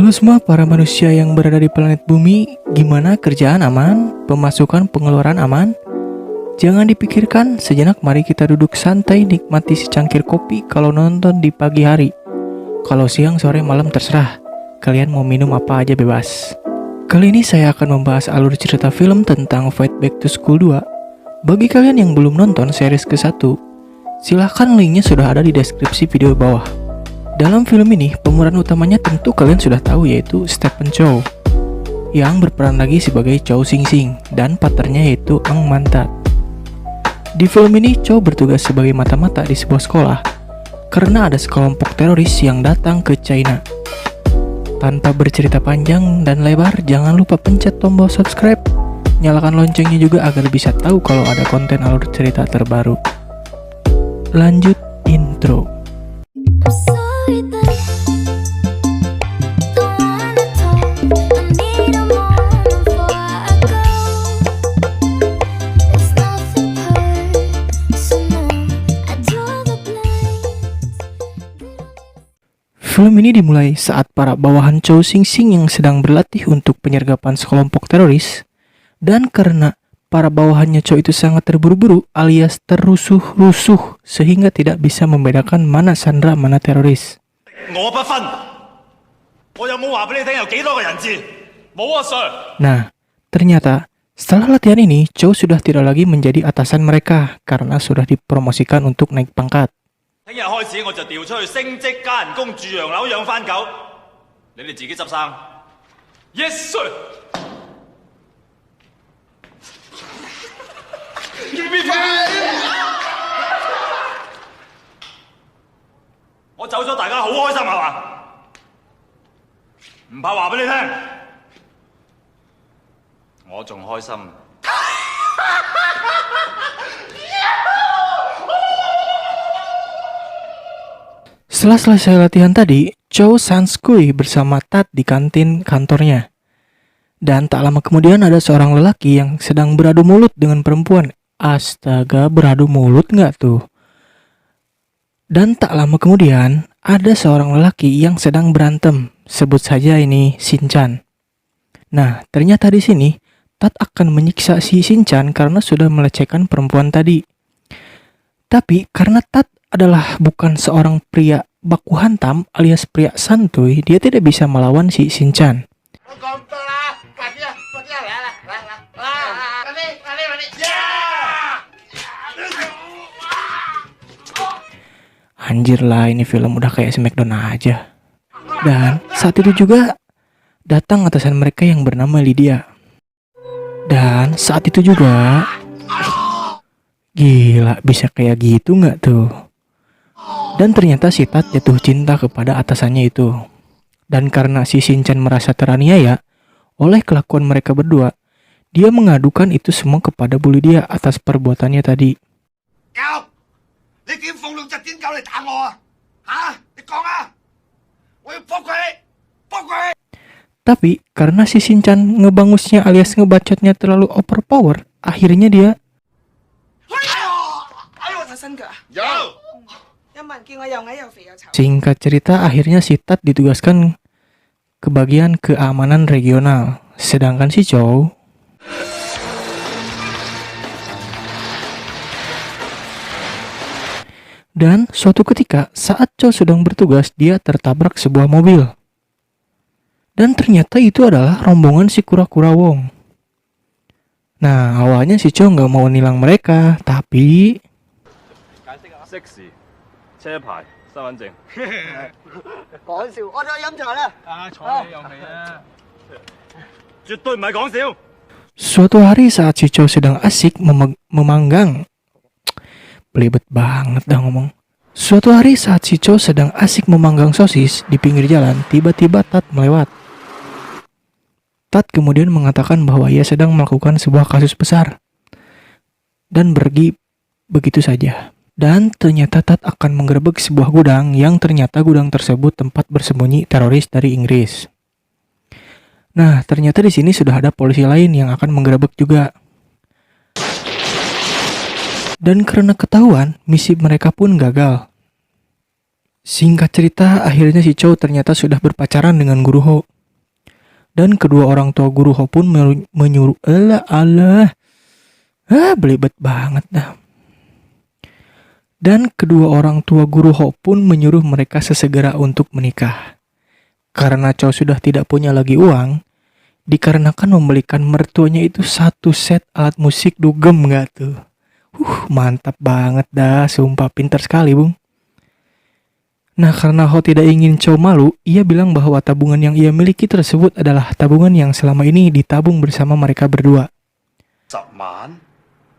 Halo semua para manusia yang berada di planet bumi, gimana kerjaan aman? Pemasukan pengeluaran aman? Jangan dipikirkan, sejenak mari kita duduk santai nikmati secangkir kopi kalau nonton di pagi hari. Kalau siang, sore, malam terserah. Kalian mau minum apa aja bebas. Kali ini saya akan membahas alur cerita film tentang Fight Back to School 2. Bagi kalian yang belum nonton series ke-1, silahkan linknya sudah ada di deskripsi video bawah. Dalam film ini, pemeran utamanya tentu kalian sudah tahu, yaitu Stephen Chow, yang berperan lagi sebagai Chow Sing Sing, dan partnernya yaitu Ang Man Tat. Di film ini, Chow bertugas sebagai mata-mata di sebuah sekolah, karena ada sekelompok teroris yang datang ke China. Tanpa bercerita panjang dan lebar, jangan lupa pencet tombol subscribe, nyalakan loncengnya juga agar bisa tahu kalau ada konten alur cerita terbaru. Lanjut intro. Film ini dimulai saat para bawahan Chow Sing Sing yang sedang berlatih untuk penyergapan sekelompok teroris, dan karena para bawahannya Chow itu sangat terburu-buru alias terrusuh-rusuh sehingga tidak bisa membedakan mana sandera mana teroris. Nah, ternyata setelah latihan ini Chow sudah tidak lagi menjadi atasan mereka karena sudah dipromosikan untuk naik pangkat. Setelah selesai latihan tadi, Chow sanskui bersama Tat di kantin kantornya. Dan tak lama kemudian ada seorang lelaki yang sedang beradu mulut dengan perempuan. Astaga, beradu mulut nggak tuh? Dan tak lama kemudian ada seorang lelaki yang sedang berantem. Sebut saja ini Shin-chan. Nah, ternyata di sini Tat akan menyiksa si Shin-chan karena sudah melecehkan perempuan tadi. Tapi karena Tat adalah bukan seorang pria baku hantam alias pria santuy, dia tidak bisa melawan si Shin-chan. Anjir lah, ini film udah kayak Smackdown aja. Dan saat itu juga datang atasan mereka yang bernama Lydia. Dan saat itu juga, gila, bisa kayak gitu nggak tuh? Dan ternyata si Tat jatuh cinta kepada atasannya itu. Dan karena si Shin-chan merasa teraniaya oleh kelakuan mereka berdua, dia mengadukan itu semua kepada Bu Lydia atas perbuatannya tadi. Tapi karena si Shin-chan ngebangusnya alias ngebacotnya terlalu overpower, akhirnya dia singkat cerita, akhirnya si Tat ditugaskan ke bagian keamanan regional. Sedangkan si Chow dan suatu ketika saat Chow sedang bertugas, dia tertabrak sebuah mobil. Dan ternyata itu adalah rombongan si kura-kura Wong. Nah, awalnya si Chow nggak mau nilang mereka, tapi suatu hari saat si Chow sedang asik memanggang, belibet banget dah ngomong. Suatu hari saat si Chow sedang asik memanggang sosis di pinggir jalan, tiba-tiba Tat melewat. Tat kemudian mengatakan bahwa ia sedang melakukan sebuah kasus besar dan pergi begitu saja. Dan ternyata Tat akan menggerebek sebuah gudang yang ternyata gudang tersebut tempat bersembunyi teroris dari Inggris. Nah, ternyata di sini sudah ada polisi lain yang akan menggerebek juga. Dan karena ketahuan, misi mereka pun gagal. Singkat cerita, akhirnya si Chow ternyata sudah berpacaran dengan Guru Ho. Dan kedua orang tua Guru Ho pun menyuruh, belibet banget dah. Dan kedua orang tua Guru Ho pun menyuruh mereka sesegera untuk menikah. Karena Chow sudah tidak punya lagi uang, dikarenakan membelikan mertuanya itu satu set alat musik dugem gak tuh. Mantap banget dah, sumpah pintar sekali bung. Nah karena Ho tidak ingin Chow malu, ia bilang bahwa tabungan yang ia miliki tersebut adalah tabungan yang selama ini ditabung bersama mereka berdua. 10萬，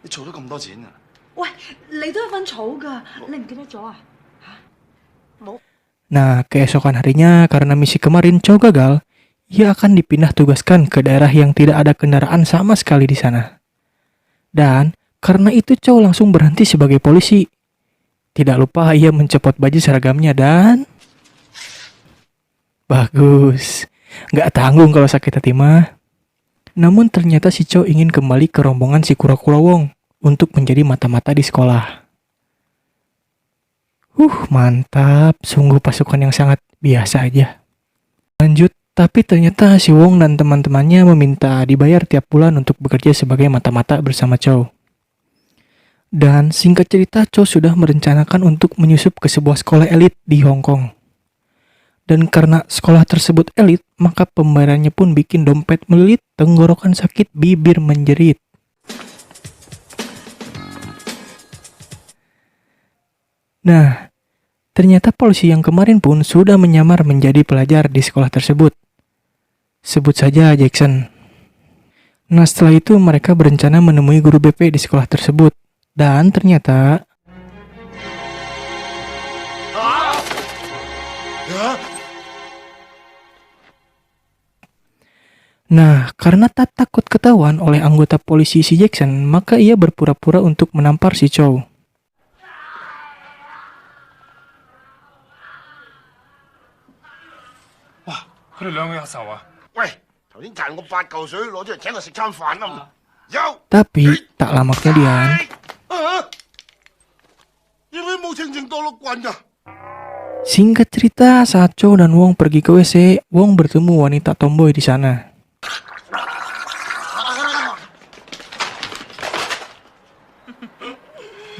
你儲咗咁多錢啊？ 喂，你都有份儲㗎，你唔記得咗啊？嚇，冇。 Nah keesokan harinya karena misi kemarin Chow gagal, ia akan dipindah tugaskan ke daerah yang tidak ada kendaraan sama sekali di sana. Dan karena itu Chow langsung berhenti sebagai polisi. Tidak lupa ia mencopot baju seragamnya dan... Bagus, gak tanggung kalau sakit hati mah. Namun ternyata si Chow ingin kembali ke rombongan si Kura-Kura Wong untuk menjadi mata-mata di sekolah. Mantap, sungguh pasukan yang sangat biasa aja. Lanjut, tapi ternyata si Wong dan teman-temannya meminta dibayar tiap bulan untuk bekerja sebagai mata-mata bersama Chow. Dan singkat cerita, Chow sudah merencanakan untuk menyusup ke sebuah sekolah elit di Hong Kong. Dan karena sekolah tersebut elit, maka pembayarannya pun bikin dompet melilit, tenggorokan sakit, bibir menjerit. Nah, ternyata polisi yang kemarin pun sudah menyamar menjadi pelajar di sekolah tersebut. Sebut saja Jackson. Nah setelah itu mereka berencana menemui guru BP di sekolah tersebut. Dan ternyata... Nah, karena tak takut ketahuan oleh anggota polisi si Jackson, maka ia berpura-pura untuk menampar si Chow. Tapi tak lama kemudian, singkat cerita saat Chow dan Wong pergi ke WC, Wong bertemu wanita tomboy di sana.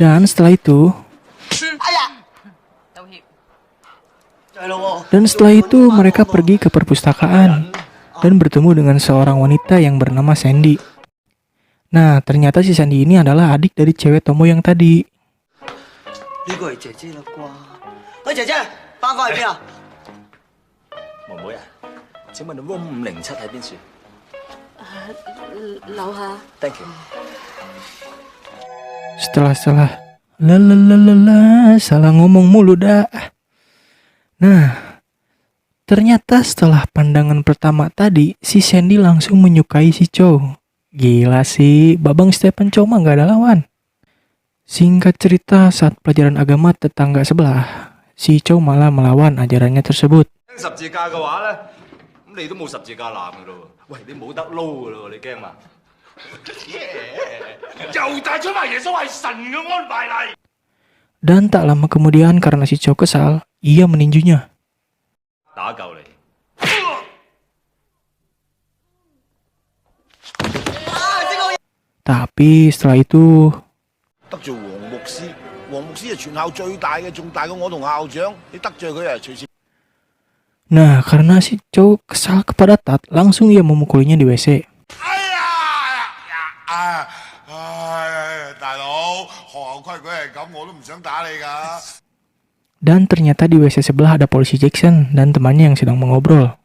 Dan setelah itu mereka pergi ke perpustakaan dan bertemu dengan seorang wanita yang bernama Sandy. Nah, ternyata si Sandy ini adalah adik dari cewek tomboy yang tadi. Setelah salah ngomong mulu dah. Nah, ternyata setelah pandangan pertama tadi, si Sandy langsung menyukai si Chow. Gila sih, Babang Stephen Chow mah gak ada lawan. Singkat cerita, saat pelajaran agama tetangga sebelah, si Chow malah melawan ajarannya tersebut. Dan tak lama kemudian karena si Chow kesal, ia meninjunya. Tapi setelah itu... Nah, karena si Chow kesal kepada Tat, langsung ia memukulinya di WC. Dan ternyata di WC sebelah ada polisi Jackson dan temannya yang sedang mengobrol.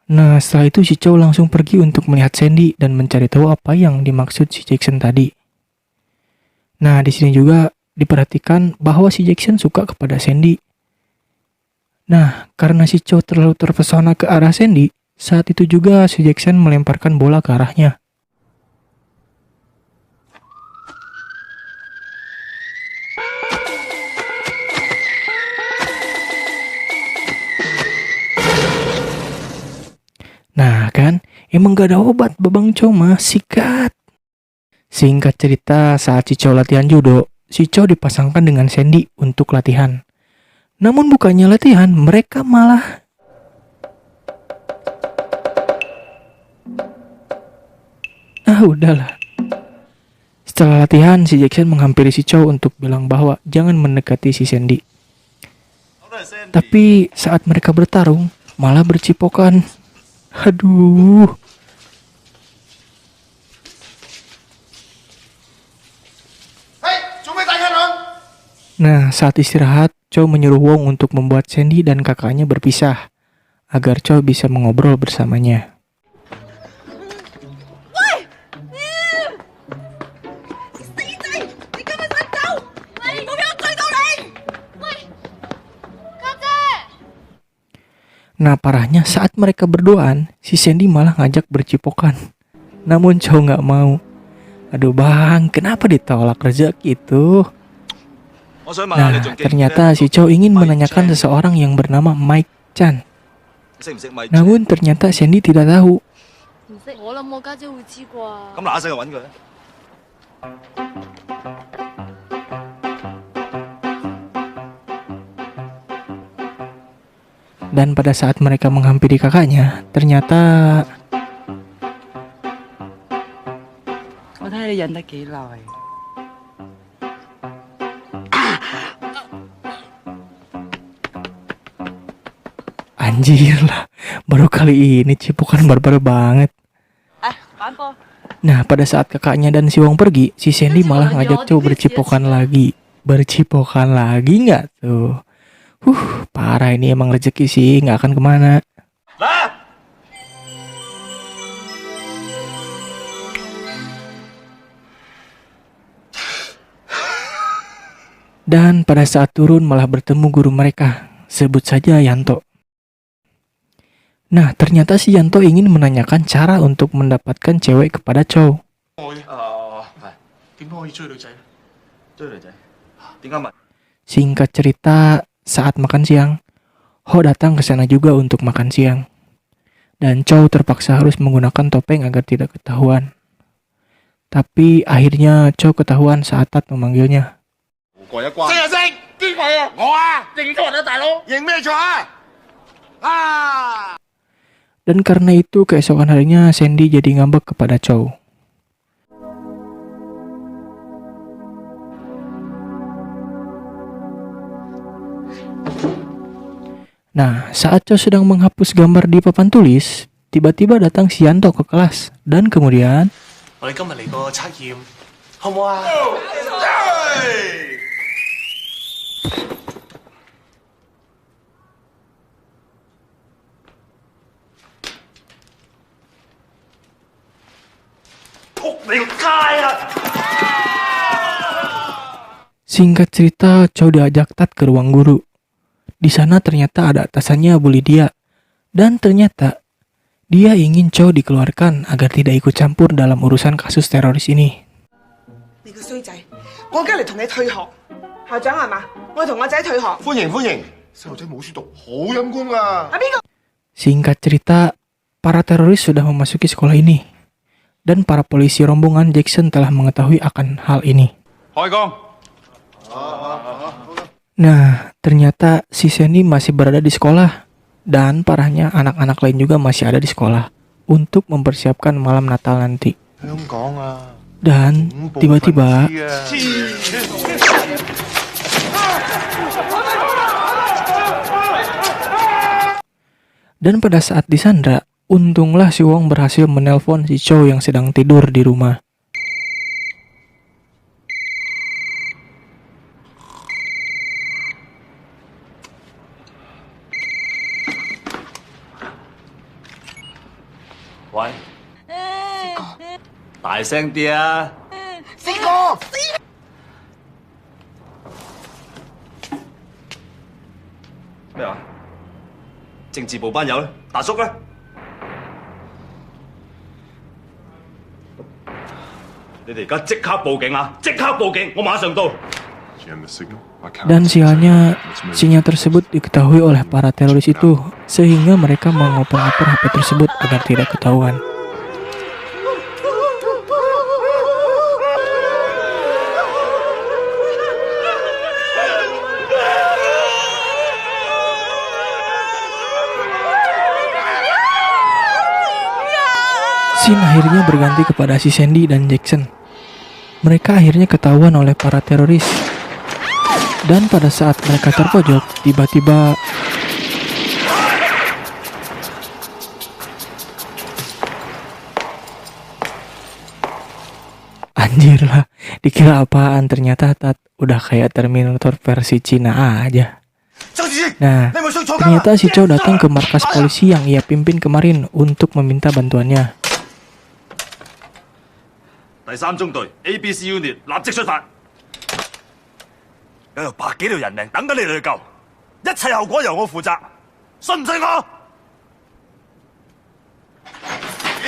Nah, setelah itu si Chow langsung pergi untuk melihat Sandy dan mencari tahu apa yang dimaksud si Jackson tadi. Nah, di sini juga diperhatikan bahwa si Jackson suka kepada Sandy. Nah, karena si Chow terlalu terpesona ke arah Sandy, saat itu juga si Jackson melemparkan bola ke arahnya. Nah kan, emang gak ada obat Babang Chow mah, sikat. Singkat cerita, saat si Chow latihan judo, si Chow dipasangkan dengan Sandy untuk latihan. Namun bukannya latihan, mereka malah... udahlah. Setelah latihan, si Jackson menghampiri si Chow untuk bilang bahwa jangan mendekati si Sandy. Tapi saat mereka bertarung, malah bercipokan. Aduh. Nah, saat istirahat, Chow menyuruh Wong untuk membuat Sandy dan kakaknya berpisah, agar Chow bisa mengobrol bersamanya. Nah, parahnya saat mereka berduaan, si Sandy malah ngajak bercipokan. Namun Chow nggak mau. Aduh bang, kenapa ditolak rezeki itu? Nah, ternyata si Chow ingin menanyakan seseorang yang bernama Mike Chan. Namun ternyata Sandy tidak tahu. Dan pada saat mereka menghampiri kakaknya, ternyata... Anjir lah, baru kali ini cipokan barbar banget. Nah, pada saat kakaknya dan si Wong pergi, si Sandy malah ngajak Chow bercipokan lagi. Bercipokan lagi nggak tuh? Parah ini, emang rezeki sih, nggak akan kemana. Dan pada saat turun malah bertemu guru mereka, sebut saja Yanto. Nah, ternyata si Yanto ingin menanyakan cara untuk mendapatkan cewek kepada Chow. Singkat cerita, saat makan siang, Ho datang ke sana juga untuk makan siang. Dan Chow terpaksa harus menggunakan topeng agar tidak ketahuan. Tapi akhirnya Chow ketahuan saat Tat memanggilnya. Dan karena itu keesokan harinya Sandy jadi ngambek kepada Chow. Nah, saat Chow sedang menghapus gambar di papan tulis, tiba-tiba datang si Yanto ke kelas. Dan kemudian... Singkat cerita, Chow diajak Tat ke ruang guru. Di sana ternyata ada atasannya bully dia. Dan ternyata dia ingin Chow dikeluarkan agar tidak ikut campur dalam urusan kasus teroris ini. Singkat cerita, para teroris sudah memasuki sekolah ini. Dan para polisi rombongan Jackson telah mengetahui akan hal ini. Nah, ternyata si Sandy masih berada di sekolah. Dan parahnya anak-anak lain juga masih ada di sekolah untuk mempersiapkan malam Natal nanti. Dan tiba-tiba pada saat disandra, untunglah si Wong berhasil menelpon si Chow yang sedang tidur di rumah. Wei，大聲啲啊！四哥，咩話？政治部班友咧，大叔咧？你哋而家即刻報警啊！即刻報警，我馬上到。Dan sialnya, sinyal tersebut diketahui oleh para teroris itu, sehingga mereka mengoper-ngoper HP tersebut agar tidak ketahuan. Scene akhirnya berganti kepada si Sandy dan Jackson. Mereka akhirnya ketahuan oleh para teroris. Dan pada saat mereka terpojok, tiba-tiba anjir lah, dikira apaan, ternyata Tat udah kayak Terminator versi Cina aja. Nah, ternyata si Chow datang ke markas polisi yang ia pimpin kemarin untuk meminta bantuannya. 第三中隊 ABC Unit 立即出發。有百幾條人命等緊你哋去救，一切後果由我負責，信唔信我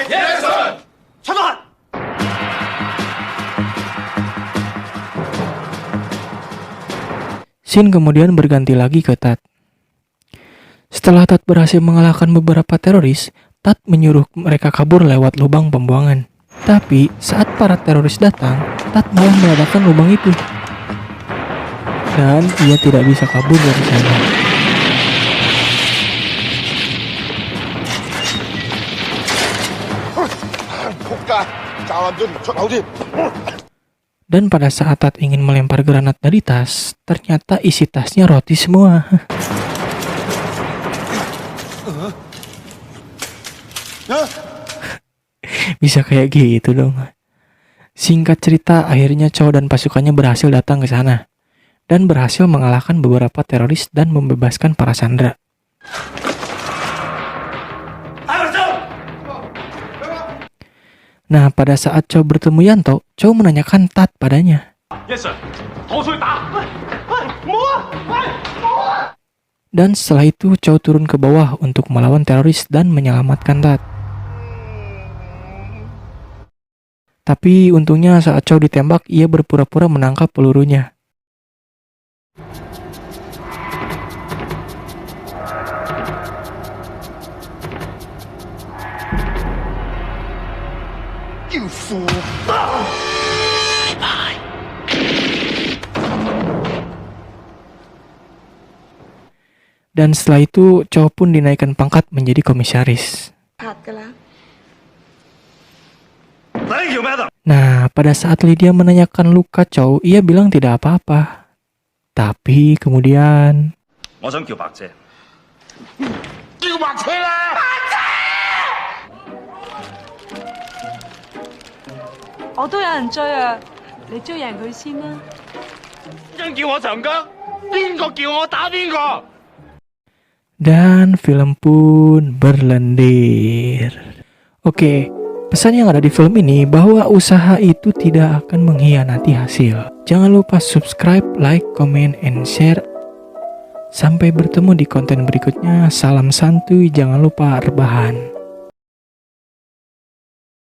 ？Yes sir，出發。Scene kemudian berganti lagi ke Tat. Setelah Tat berhasil mengalahkan beberapa teroris, Tat menyuruh mereka kabur lewat lubang pembuangan. Tapi saat para teroris datang, Tat malah meledakkan lubang itu. Dan ia tidak bisa kabur dari sana. Dan pada saat Tat ingin melempar granat dari tas, ternyata isi tasnya roti semua. Bisa kayak gitu dong. Singkat cerita, akhirnya Chow dan pasukannya berhasil datang ke sana dan berhasil mengalahkan beberapa teroris dan membebaskan para sandera. Nah, pada saat Chow bertemu Yanto, Chow menanyakan Tat padanya. Dan setelah itu Chow turun ke bawah untuk melawan teroris dan menyelamatkan Tat. Tapi untungnya saat Chow ditembak, ia berpura-pura menangkap pelurunya. Dan setelah itu Chow pun dinaikkan pangkat menjadi komisaris. Nah, pada saat Lydia menanyakan luka Chow, ia bilang tidak apa-apa. Tapi kemudian 我想叫白姐。叫白車啦！我都有人追啊，你追贏佢先啦。人叫我長江，邊個叫我打邊個？ Dan film pun berlendir. Oke, pesan yang ada di film ini bahwa usaha itu tidak akan mengkhianati hasil. Jangan lupa subscribe, like, comment, and share. Sampai bertemu di konten berikutnya. Salam santuy, jangan lupa rebahan.